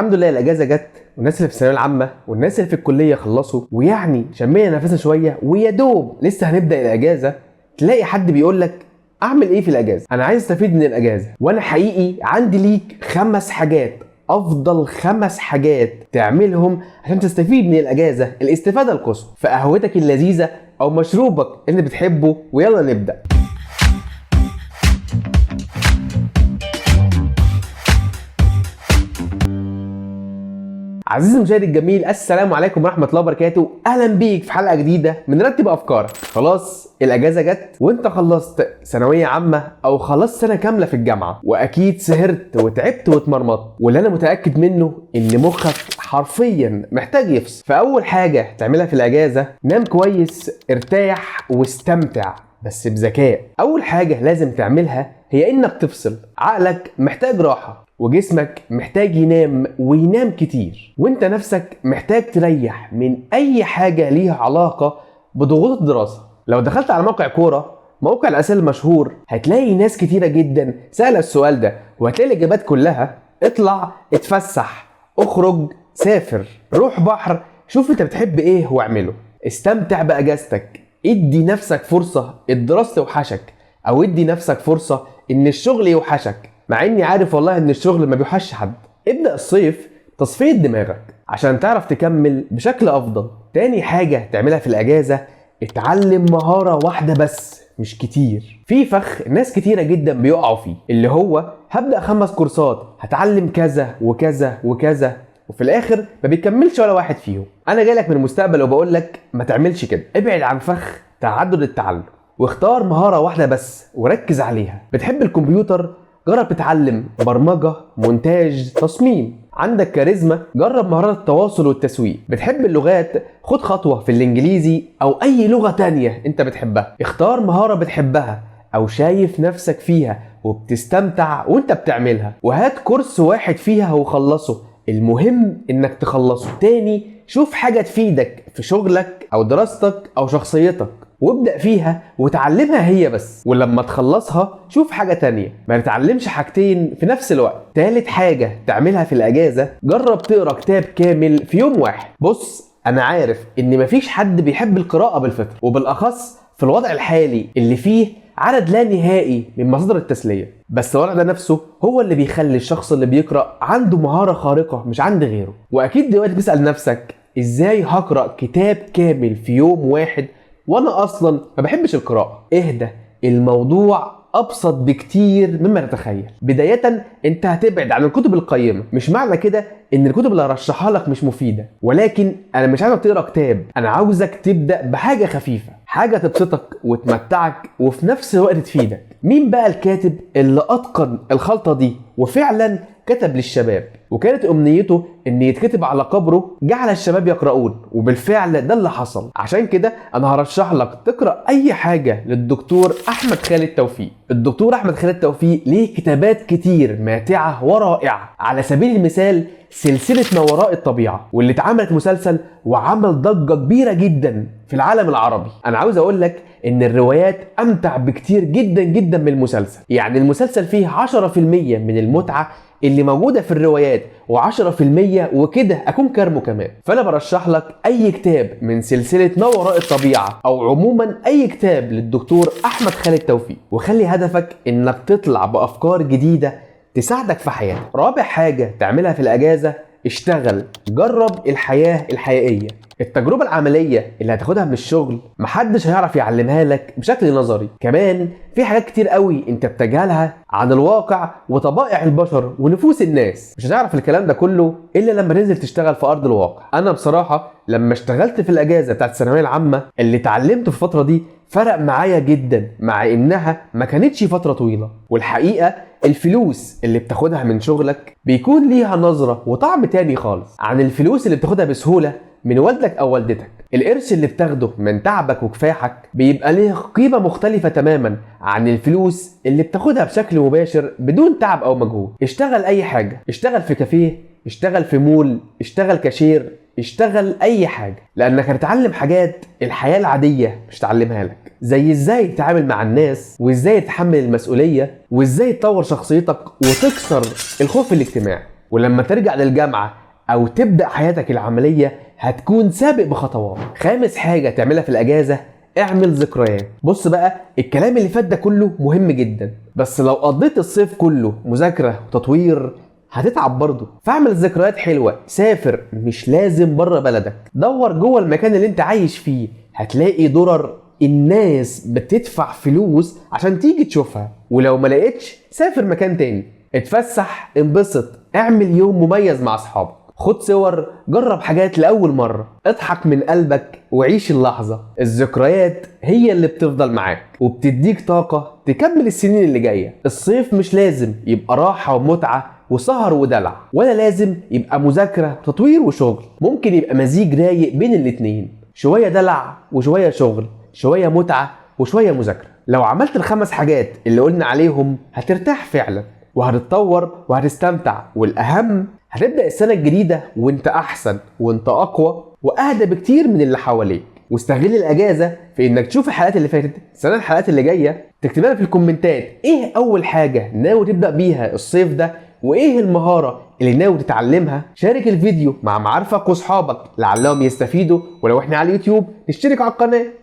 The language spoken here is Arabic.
الحمد لله الاجازه جت، والناس اللي في الثانويه العامه والناس اللي في الكليه خلصوا، ويعني شمينا نفسنا شويه ويا دوب لسه هنبدا الاجازه. تلاقي حد بيقول لك اعمل ايه في الاجازه؟ انا عايز استفيد من الاجازه، وانا حقيقي عندي ليك 5 حاجات، افضل 5 حاجات تعملهم عشان تستفيد من الاجازه الاستفاده القصوى في قهوتك اللذيذه او مشروبك اللي بتحبه. ويلا نبدا. عزيزي المشاهد الجميل، السلام عليكم ورحمه الله وبركاته. اهلا بيك في حلقه جديده من رتب افكارك. خلاص الاجازه جت وانت خلصت ثانويه عامه او خلصت سنه كامله في الجامعه، واكيد سهرت وتعبت واتمرمطت، واللي انا متاكد منه ان مخك حرفيا محتاج يفصل. فاول حاجه تعملها في الاجازه نام كويس، ارتاح واستمتع بس بذكاء. اول حاجه لازم تعملها هي انك تفصل. عقلك محتاج راحه، وجسمك محتاج ينام وينام كتير، وانت نفسك محتاج تريح من اي حاجة ليها علاقة بضغوط الدراسة. لو دخلت على موقع كورة، موقع الاسئلة المشهور، هتلاقي ناس كتيرة جدا سألة السؤال ده، وهتلاقي الاجابات كلها اطلع، اتفسح، اخرج، سافر، روح بحر، شوف انت بتحب ايه واعمله. استمتع باجازتك، ادي نفسك فرصة الدراسة توحشك، او ادي نفسك فرصة ان الشغل يوحشك، مع اني عارف والله ان الشغل ما بيوحش حد. ابدأ الصيف تصفية دماغك عشان تعرف تكمل بشكل افضل. تاني حاجة تعملها في الاجازة اتعلم مهارة واحدة بس، مش كتير. في فخ ناس كتيرة جدا بيقعوا فيه، اللي هو هبدأ 5 كورسات، هتعلم كذا وكذا وكذا، وفي الاخر ما بيكملش ولا واحد فيهم. انا جايلك من المستقبل وبقول لك ما تعملش كده. ابعد عن فخ تعدد التعلم، واختار مهارة واحدة بس وركز عليها. بتحب الكمبيوتر؟ جرب تتعلم برمجة، مونتاج، تصميم. عندك كاريزما؟ جرب مهارات التواصل والتسويق. بتحب اللغات؟ خد خطوة في الانجليزي او اي لغة تانية انت بتحبها. اختار مهارة بتحبها او شايف نفسك فيها وبتستمتع وانت بتعملها، وهات كورس واحد فيها وخلصه. المهم انك تخلصه. تاني، شوف حاجة تفيدك في شغلك او دراستك او شخصيتك وابدأ فيها وتعلمها هي بس، ولما تخلصها شوف حاجة تانية. ما تتعلمش حاجتين في نفس الوقت. تالت حاجة تعملها في الأجازة جرب تقرأ كتاب كامل في يوم واحد. بص، أنا عارف إن مفيش حد بيحب القراءة بالفطرة، وبالأخص في الوضع الحالي اللي فيه عدد لا نهائي من مصادر التسلية، بس الوضع ده نفسه هو اللي بيخلي الشخص اللي بيقرأ عنده مهارة خارقة مش عند غيره. وأكيد دلوقتي بتسأل نفسك إزاي هقرأ كتاب كامل في يوم واحد وانا اصلا ما بحبش القراءه؟ اهدى، الموضوع ابسط بكتير مما تتخيل. بدايه انت هتبعد عن الكتب القيمه. مش معنى كده ان الكتب اللي هرشحها لك مش مفيده، ولكن انا مش عايزك تقرا كتاب، انا عاوزك تبدا بحاجه خفيفه، حاجه تبسطك وتمتعك وفي نفس الوقت تفيدك. مين بقى الكاتب اللي اتقن الخلطه دي وفعلا كتب للشباب وكانت امنيته ان يتكتب على قبره جعل الشباب يقرؤون؟ وبالفعل ده اللي حصل. عشان كده انا هرشح لك تقرا اي حاجه للدكتور احمد خالد توفيق. الدكتور احمد خالد توفيق ليه كتابات كتير ماتعه ورائعه. على سبيل المثال سلسله ما وراء الطبيعه، واللي اتعملت مسلسل وعمل ضجه كبيره جدا في العالم العربي. انا عاوز اقول لك ان الروايات امتع بكتير جدا جدا من المسلسل. يعني المسلسل فيه 10% من المتعه اللي موجودة في الروايات، و10% وكده أكون كرمه كمان. فأنا برشح لك أي كتاب من سلسلة ما وراء الطبيعة، أو عموما أي كتاب للدكتور أحمد خالد توفيق، وخلي هدفك إنك تطلع بأفكار جديدة تساعدك في حياتك. رابع حاجة تعملها في الأجازة اشتغل. جرب الحياة الحقيقية. التجربة العملية اللي هتاخدها من الشغل محدش هيعرف يعلمها لك بشكل نظري. كمان في حاجات كتير قوي انت بتجهلها عن الواقع وطبائع البشر ونفوس الناس. مش هتعرف الكلام ده كله الا لما تنزل تشتغل في ارض الواقع. انا بصراحة لما اشتغلت في الاجازة بتاعت الثانوية العامة، اللي اتعلمته في الفترة دي فرق معايا جدا، مع انها ما كانتش فترة طويلة. والحقيقة الفلوس اللي بتاخدها من شغلك بيكون ليها نظرة وطعم تاني خالص عن الفلوس اللي بتاخدها بسهولة من والدك او والدتك. القرش اللي بتاخده من تعبك وكفاحك بيبقى ليه قيمة مختلفة تماما عن الفلوس اللي بتاخدها بشكل مباشر بدون تعب او مجهود. اشتغل اي حاجة، اشتغل في كافيه، اشتغل في مول، اشتغل كاشير، اشتغل اي حاجة، لانك هتتعلم حاجات الحياة العادية مش تعلمها لك، زي ازاي تتعامل مع الناس، وازاي تتحمل المسؤولية، وازاي تطور شخصيتك وتكسر الخوف الاجتماعي. ولما ترجع للجامعة او تبدأ حياتك العملية هتكون سابق بخطوات. خامس حاجة تعملها في الاجازة، اعمل ذكريات. بص بقى، الكلام اللي فات ده كله مهم جدا، بس لو قضيت الصيف كله مذاكرة وتطوير هتتعب برضه. فاعمل ذكريات حلوة، سافر، مش لازم بره بلدك، دور جوه المكان اللي انت عايش فيه، هتلاقي درر الناس بتدفع فلوس عشان تيجي تشوفها، ولو ما لقيتش سافر مكان تاني، اتفسح، انبسط، اعمل يوم مميز مع اصحابك، خد صور، جرب حاجات لأول مرة، اضحك من قلبك وعيش اللحظة. الذكريات هي اللي بتفضل معاك وبتديك طاقة تكمل السنين اللي جاية. الصيف مش لازم يبقى راحة ومتعة وسهر ودلع، ولا لازم يبقى مذاكرة وتطوير وشغل، ممكن يبقى مزيج رايق بين الاتنين، شوية دلع وشوية شغل، شوية متعة وشوية مذاكرة. لو عملت الخمس حاجات اللي قلنا عليهم هترتاح فعلا وهتتطور وهتستمتع، والأهم هتبدأ السنة الجديدة وانت أحسن وانت أقوى وأهدى بكتير من اللي حواليك. واستغل الأجازة في إنك تشوف الحلقات اللي فاتت، استنى الحلقات اللي جاية، تكتبها في الكومنتات إيه أول حاجة ناوي تبدأ بيها الصيف ده، وإيه المهارة اللي ناوي تتعلمها. شارك الفيديو مع معارفك وصحابك لعلهم يستفيدوا، ولو إحنا على اليوتيوب اشترك على القناة.